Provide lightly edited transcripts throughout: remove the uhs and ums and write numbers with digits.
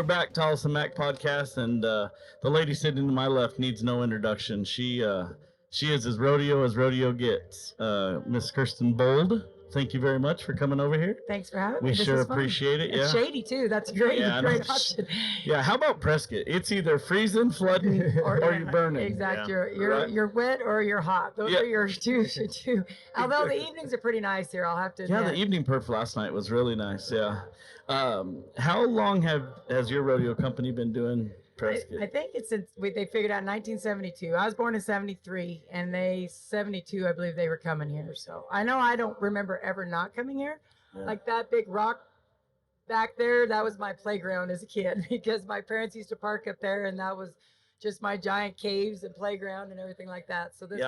we're back, Tolleson-Mack podcast, and the lady sitting to my left needs no introduction. She is as rodeo gets. Miss Kirsten Vold, thank you very much for coming over here. Thanks for having me. We sure appreciate it. It's yeah, shady too. That's great. Yeah, Great option. yeah. How about Prescott? It's either freezing, flooding, or you're burning. Exactly. Yeah. You're wet or you're hot. Those are your two. Although the evenings are pretty nice here, I'll have to admit. Yeah, the evening perf last night was really nice. Yeah. How long has your rodeo company been doing Prescott? I think it's since they figured out in 1972. I was born in 73, and 72, I believe they were coming here. So I know I don't remember ever not coming here. Yeah. Like that big rock back there, that was my playground as a kid because my parents used to park up there, and that was just my giant caves and playground and everything like that. So this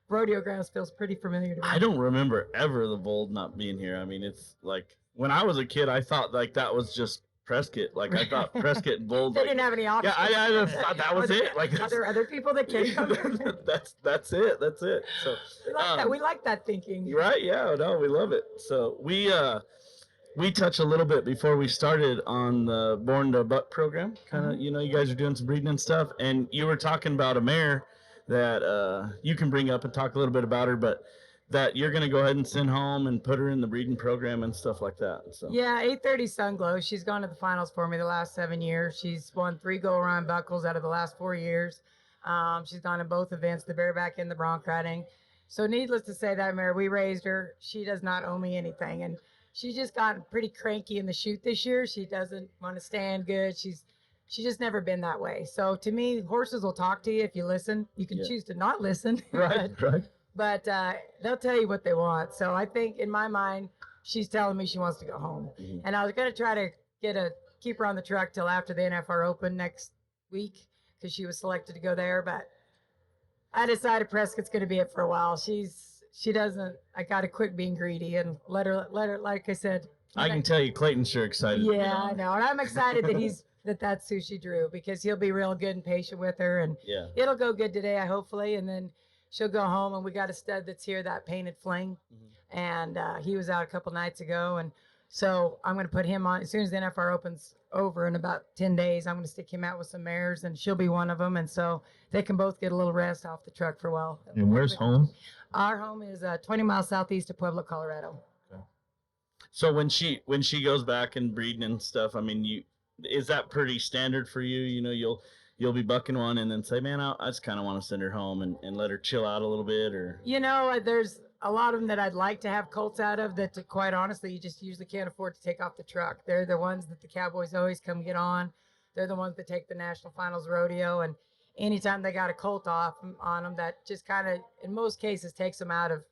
rodeo grounds feels pretty familiar to me. I don't remember ever the Vold not being here. I mean, it's like when I was a kid, I thought like that was just Prescott. Like I thought Prescott and Vold. They didn't have any options. Yeah, I just thought that was it. Like are there other people that can come here? That's it. That's it. So we like that. We like that thinking. Right? Yeah. No, we love it. So we touched a little bit before we started on the Born to Buck program. Kind of, you guys are doing some breeding and stuff, and you were talking about a mare that you can bring up and talk a little bit about her, but that you're going to go ahead and send home and put her in the breeding program and stuff like that. So yeah, 830 Sunglow. She's gone to the finals for me the last 7 years. She's won 3 go-around buckles out of the last 4 years. She's gone in both events, the bareback and the bronc riding. So needless to say, that mare, we raised her. She does not owe me anything, and she's just gotten pretty cranky in the chute this year. She doesn't want to stand good. She's just never been that way. So to me, horses will talk to you if you listen. You can choose to not listen. Right. But they'll tell you what they want. So I think in my mind, she's telling me she wants to go home. Mm-hmm. And I was going to try to keep her on the truck till after the NFR Open next week because she was selected to go there. But I decided Prescott's going to be it for a while. I got to quit being greedy and let her, like I said. I can tell you Clayton's sure excited. Yeah, I know. And I'm excited that that's who she drew because he'll be real good and patient with her. And it'll go good today, hopefully. And then she'll go home, and we got a stud that's here, that Painted Fling. Mm-hmm. And he was out a couple nights ago. And so I'm going to put him on as soon as the NFR Open's over in about 10 days. I'm going to stick him out with some mares, and she'll be one of them. And so they can both get a little rest off the truck for a while. And where's home? Our home is 20 miles southeast of Pueblo, Colorado. Okay. So when she goes back and breeding and stuff, I mean, is that pretty standard for you? You'll be bucking one and then say, man, I just kind of want to send her home and let her chill out a little bit, or there's a lot of them that I'd like to have colts out of that, quite honestly, you just usually can't afford to take off the truck. They're the ones that the Cowboys always come get on. They're the ones that take the national finals rodeo, and anytime they got a colt off on them, that just kind of, in most cases, takes them out of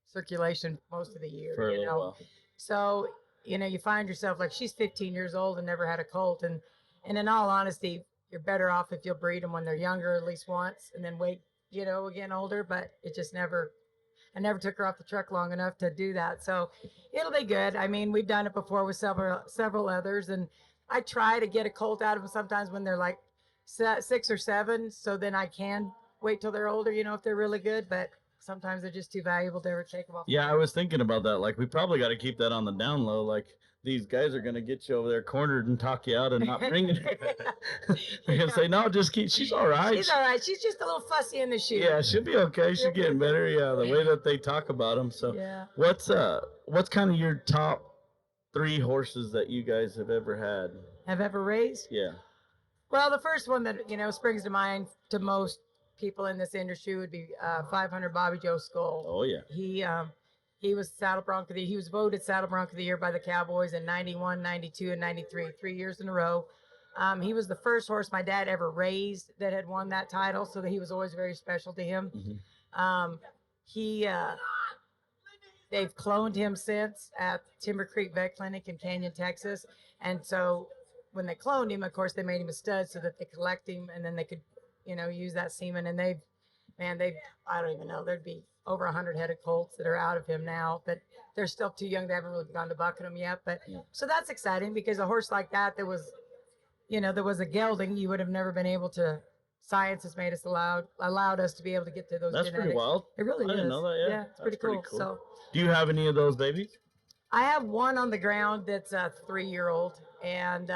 circulation most of the year. For a little while. So, you find yourself like she's 15 years old and never had a colt, and in all honesty, you're better off if you'll breed them when they're younger at least once, and then wait, again older. But it just I never took her off the truck long enough to do that. So it'll be good. I mean, we've done it before with several others, and I try to get a colt out of them sometimes when they're like 6 or 7, so then I can wait till they're older, if they're really good. But sometimes they're just too valuable to ever take them off. Yeah, I was thinking about that. Like, we probably got to keep that on the down low. Like, these guys are going to get you over there cornered and talk you out and not bring it. They're going to say, no, just keep, she's all right. She's all right. She's just a little fussy in the chute. Yeah, she'll be okay. She's getting better. Yeah, the way that they talk about them. So what's kind of your top 3 horses that you guys have ever had? Have ever raised? Yeah. Well, the first one that, springs to mind to most people in this industry would be 500 Bobby Joe Skull. Oh, yeah. He was Saddle Bronc of the He was voted Saddle Bronc of the Year by the Cowboys in 91, 92, and 93, 3 years in a row. He was the first horse my dad ever raised that had won that title, so that he was always very special to him. Mm-hmm. They've cloned him since at Timber Creek Vet Clinic in Canyon, Texas. And so when they cloned him, of course, they made him a stud so that they collect him and then they could, use that semen. And I don't even know, there'd be over 100 head of colts that are out of him now, but they're still too young. They haven't really gone to bucking them yet. But so that's exciting because a horse like that, there was a gelding, you would have never been able to. Science has made us allowed us to be able to get to those That's genetics. Pretty wild. It really is. I didn't know that. Yeah, it's pretty cool. So, do you have any of those babies? I have one on the ground that's a 3-year-old, and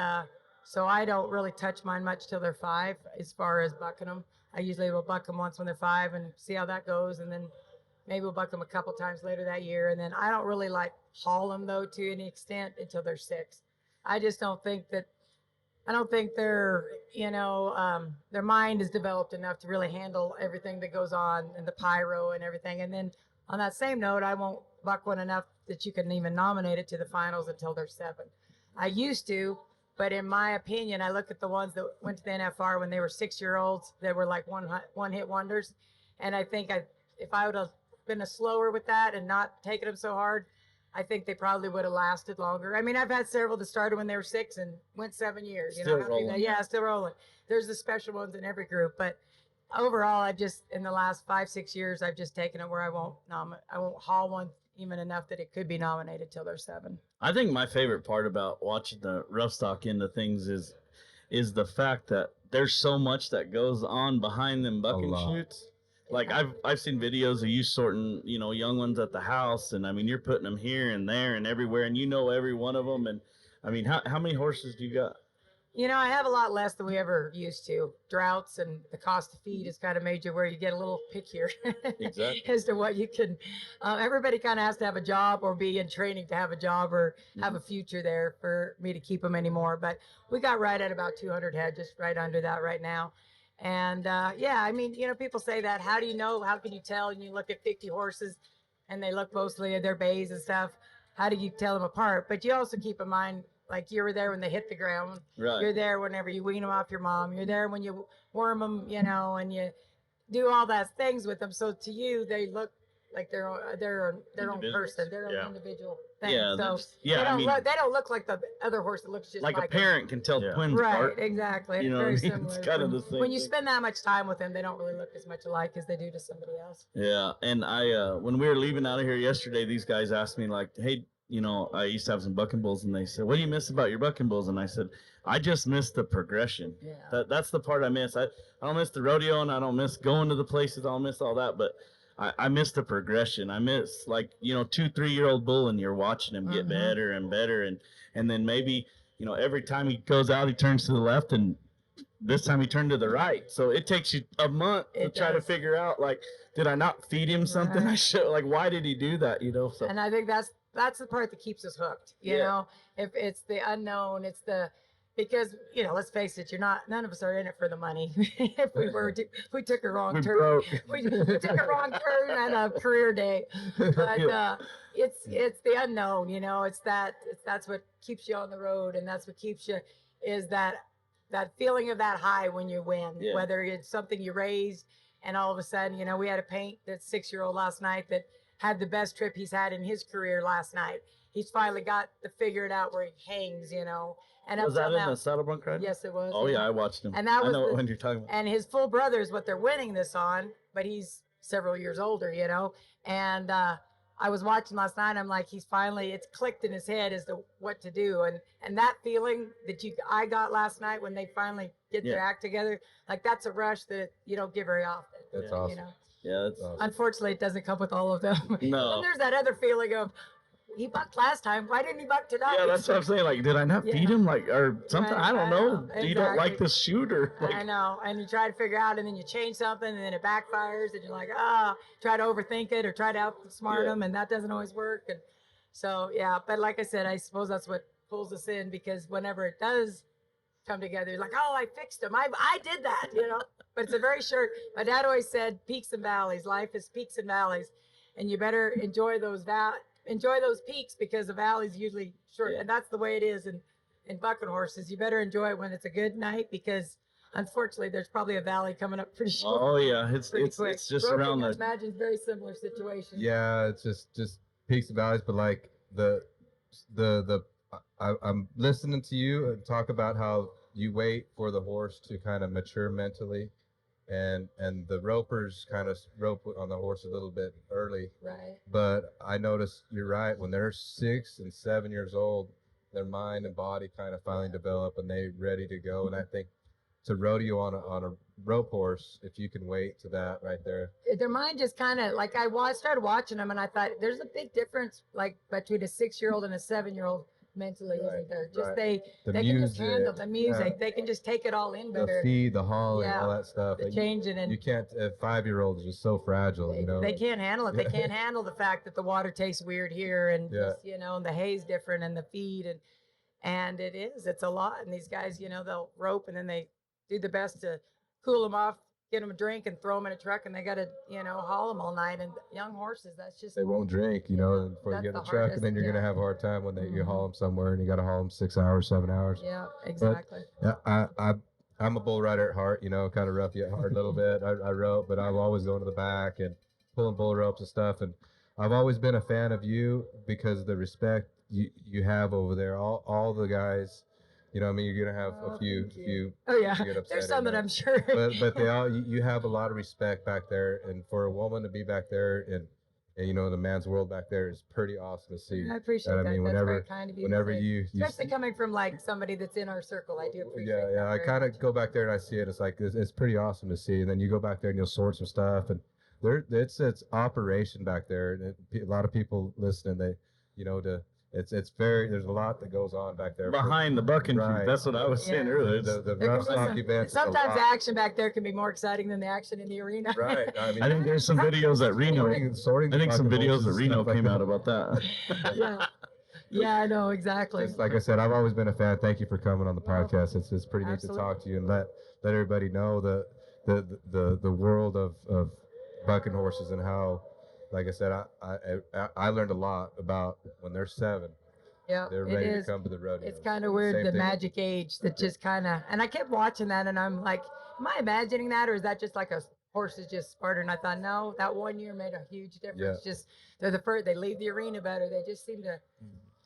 So I don't really touch mine much till they're 5 as far as bucking them. I usually will buck them once when they're 5 and see how that goes. And then maybe we'll buck them a couple times later that year. And then I don't really like haul them though to any extent until they're 6. I just don't think that, I don't think they're, their mind is developed enough to really handle everything that goes on and the pyro and everything. And then on that same note, I won't buck one enough that you can even nominate it to the finals until they're 7. I used to, but in my opinion, I look at the ones that went to the NFR when they were 6-year-olds. They were like one hit wonders. And I think if I would have been a slower with that and not taken them so hard, I think they probably would have lasted longer. I mean, I've had several that started when they were 6 and went 7 years. Still rolling. Yeah, still rolling. There's the special ones in every group, but overall, I've just in the last 5-6 years, I've just taken it where I won't haul one even enough that it could be nominated till they're 7. I think my favorite part about watching the rough stock end of things is the fact that there's so much that goes on behind them bucking shoots. Like I've seen videos of you sorting, young ones at the house, and I mean you're putting them here and there and everywhere, and every one of them. And I mean, how many horses do you got? I have a lot less than we ever used to. Droughts and the cost of feed has kind of made you where you get a little pickier Exactly. as to what you can. Everybody kind of has to have a job or be in training to have a job or have a future there for me to keep them anymore. But we got right at about 200 head, just right under that right now. And I mean, people say that. How do you know? How can you tell? And you look at 50 horses and they look mostly at their bays and stuff. How do you tell them apart? But you also keep in mind, like you were there when they hit the ground. Right. You're there whenever you wean them off your mom. You're there when you worm them, and you do all those things with them. So to you, they look like their own person, their own individual thing. Yeah, so they don't look like the other horse that looks just like a parent can tell twins right, apart. Exactly. You It's know very what I mean? similar. It's kind of the same when you thing. spend that much time with them, they don't really look as much alike as they do to somebody else. Yeah, and I when we were leaving out of here yesterday, these guys asked me like, "Hey, I used to have some bucking bulls," and they said, "What do you miss about your bucking bulls?" And I said, "I just miss the progression. Yeah. That's the part I miss. I don't miss the rodeo, and I don't miss going to the places. I don't miss all that, but I miss the progression. I miss 2-3-year-old bull, and you're watching him get better and better, and then maybe every time he goes out, he turns to the left, and this time he turned to the right. So it takes you a month to try to figure out did I not feed him something? Right. I should why did he do that? So. And I think that's the part that keeps us hooked. You know, if it's the unknown, because let's face it, none of us are in it for the money. If we took a wrong turn, we took a wrong turn on a career day. But it's the unknown. That's what keeps you on the road, and that's what keeps you is that feeling of that high when you win, whether it's something you raised and all of a sudden, we had a paint that 6-year-old last night that had the best trip he's had in his career last night. He's finally got to figure it out where he hangs, And was that in the Saddlebronc ride? Yes, it was. Oh yeah, I watched him. And that was I know when you're talking about. And his full brother is what they're winning this on, but he's several years older, And I was watching last night. I'm like, it's clicked in his head as to what to do, and that feeling that I got last night when they finally get their act together, that's a rush that you don't get very often. That's awesome. Yeah, that's awesome. Unfortunately, it doesn't come with all of them. No. And there's that other feeling of, he bucked last time. Why didn't he buck tonight? Yeah, that's what I'm saying. Did I not feed him? Or something? Right, I don't know. Exactly. You don't like this shooter. I know. And you try to figure out, and then you change something, and then it backfires, and you're like, try to overthink it or try to outsmart them, and that doesn't always work. And so, but like I said, I suppose that's what pulls us in, because whenever it does come together, you're like, I fixed him. I did that, But it's a very short. My dad always said, peaks and valleys. Life is peaks and valleys, and you better enjoy those peaks, because the valley's usually short, and that's the way it is in bucking horses. You better enjoy it when it's a good night, because unfortunately there's probably a valley coming up pretty short. Oh yeah, it's quick. just Broken, around I the. imagine very similar situation. Yeah, it's just peaks and valleys, but I'm listening to you and talk about how you wait for the horse to kind of mature mentally, and the ropers kind of rope on the horse a little bit early. Right. But I noticed you're right. When they're 6 and 7 years old, their mind and body kind of finally develop, and they're ready to go. And I think to rodeo on a rope horse, if you can wait to that right there. Their mind just kind of I started watching them, and I thought there's a big difference between a 6-year-old and a 7-year-old mentally, Right, isn't there? Just right. they The they can just handle music, the music. yeah. They can just take it all in The better. feed, the hauling, Yeah, all that stuff. the Like, changing and you can't. A 5-year-old is just so fragile, you know. they can't handle it. They Yeah. can't handle the fact that the water tastes weird here and Yeah. just, and the hay's different and the feed and it's a lot. And these guys, they'll rope and then they do the best to cool them off, get them a drink and throw them in a truck and they got to, haul them all night. And young horses, that's just, They won't drink, you know, before you that's get in the the truck, hardest, and then you're yeah. gonna have a hard time when you Mhm. haul them somewhere, and you got to haul them 6 hours, 7 hours. yeah, exactly. Yeah, I'm a bull rider at heart, you know, kind of rough yet hard a little bit. I rope, but I'm always going to the back and pulling bull ropes and stuff. And I've always been a fan of you because of the respect you have over there. All the guys, you know, I mean, you're gonna have Oh, a few thank you. few. Oh yeah, get upset there's in some that there. I'm sure. But they all you have a lot of respect back there, and for a woman to be back there and you know, in the man's world back there is pretty awesome to see. I appreciate And that. I mean, That's whenever very kind of you. to whenever say. you Especially coming from like somebody that's in our circle, I do appreciate yeah, that. yeah. I very kind much. of go back there and I see it. It's like it's pretty awesome to see. And then you go back there and you'll sort some stuff, and it's operation back there. And a lot of people listening, they, you know, it's very there's a lot that goes on back there Behind the bucking Right. feet. That's what I was saying Yeah. earlier. the There rough can be stock events. is a Sometimes the lot. action back there can be more exciting than the action in the arena. Right. I mean, I think there's some videos at Reno. sorting I think some fucking videos horses at and Reno stuff like came that. out about that. yeah. Yeah, I know exactly. It's like I said, I've always been a fan. Thank you for coming on the Well, podcast. It's pretty neat absolutely. to talk to you and let everybody know the world of bucking horses and how, like I said, I learned a lot about when they're 7, Yeah, they're it ready to is. come to the rodeo. It's kind of weird, Same the thing. magic age that just kind of, and I kept watching that and I'm like, am I imagining that or is that just like a horse is just smarter? And I thought, no, that 1 year made a huge difference. Just, they're the first, they leave the arena better. They just seem to,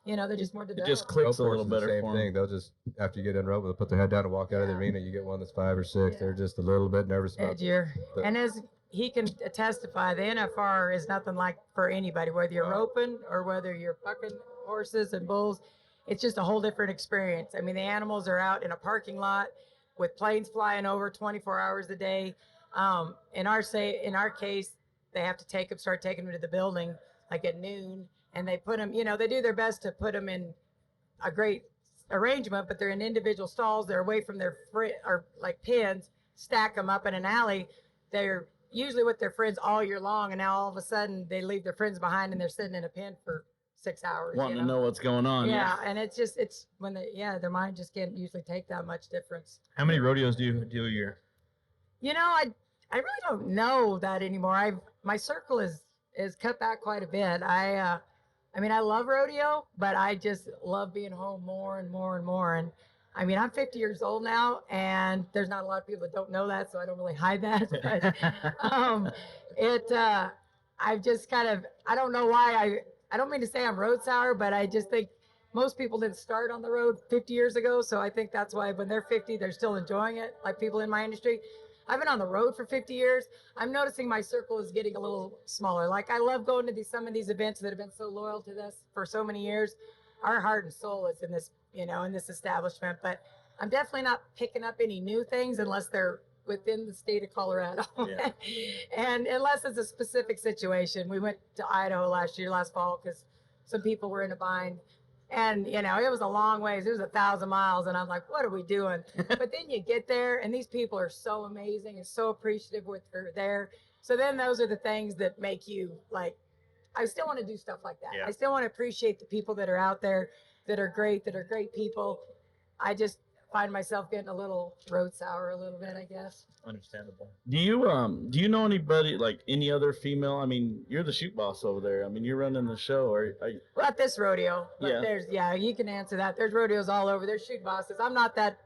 they're just more It developed. just clicks a Rope little horses, the better same for thing. them. They'll just, after you get in rope, they'll put their head down and walk out of the Yeah. arena. You get one that's 5 or 6. Yeah. They're just a little bit nervous about Edgier. the- And as he can testify, the NFR is nothing like for anybody, whether you're Right. roping or whether you're bucking horses and bulls. It's just a whole different experience. I mean, the animals are out in a parking lot with planes flying over 24 hours a day. In our case, they have to start taking them to the building like at noon, and they put them. They do their best to put them in a great arrangement, but they're in individual stalls. They're away from their or like pens. Stack them up in an alley. They're usually with their friends all year long, and now all of a sudden they leave their friends behind and they're sitting in a pen for 6 hours. Wanting to know what's going on. Yeah, and it's when their mind just can't usually take that much difference. How many rodeos do you do a year? I really don't know that anymore. My circle is cut back quite a bit. I love rodeo, but I just love being home more and more and more. And I mean, I'm 50 years old now, and there's not a lot of people that don't know that, so I don't really hide that. But I've just kind of, I don't know why I don't mean to say I'm road sour, but I just think most people didn't start on the road 50 years ago. So I think that's why when they're 50, they're still enjoying it. Like people in my industry, I've been on the road for 50 years. I'm noticing my circle is getting a little smaller. Like I love going to some of these events that have been so loyal to this for so many years. Our heart and soul is in this, in this establishment, but I'm definitely not picking up any new things unless they're within the state of Colorado. Yeah. And unless it's a specific situation. We went to Idaho last fall because some people were in a bind. And, it was a long ways. It was 1,000 miles. And I'm like, what are we doing? But then you get there and these people are so amazing and so appreciative with they're there. So then those are the things that make you like, I still want to do stuff like that. Yeah. I still want to appreciate the people that are out there that are great people. I just find myself getting a little road sour a little bit, I guess. Understandable. Do you know anybody, like any other female? I mean, you're the shoot boss over there. I mean, you're running the show. Well, at this rodeo, but Yeah. you can answer that. There's rodeos all over. There's shoot bosses. I'm not that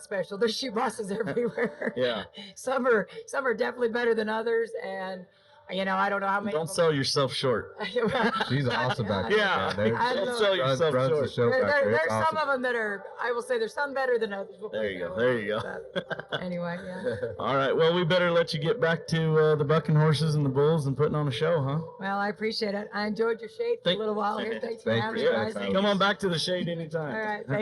special. There's shoot bosses everywhere. Yeah. Some are definitely better than others, and I don't know how many. Don't sell yourself short. She's awesome back there. Yeah. man. I don't Don't know. sell yourself runs the short. show back there. There's It's some awesome. of them that are. I will say there's some better than others. We'll put There it you go. that There way. you go. But anyway, yeah. All right. Well, we better let you get back to the bucking horses and the bulls and putting on a show, huh? Well, I appreciate it. I enjoyed your shade for a Thank- little while here. Thanks for Thank having you. me, guys. Thank Come on back to the shade anytime. All right. Thank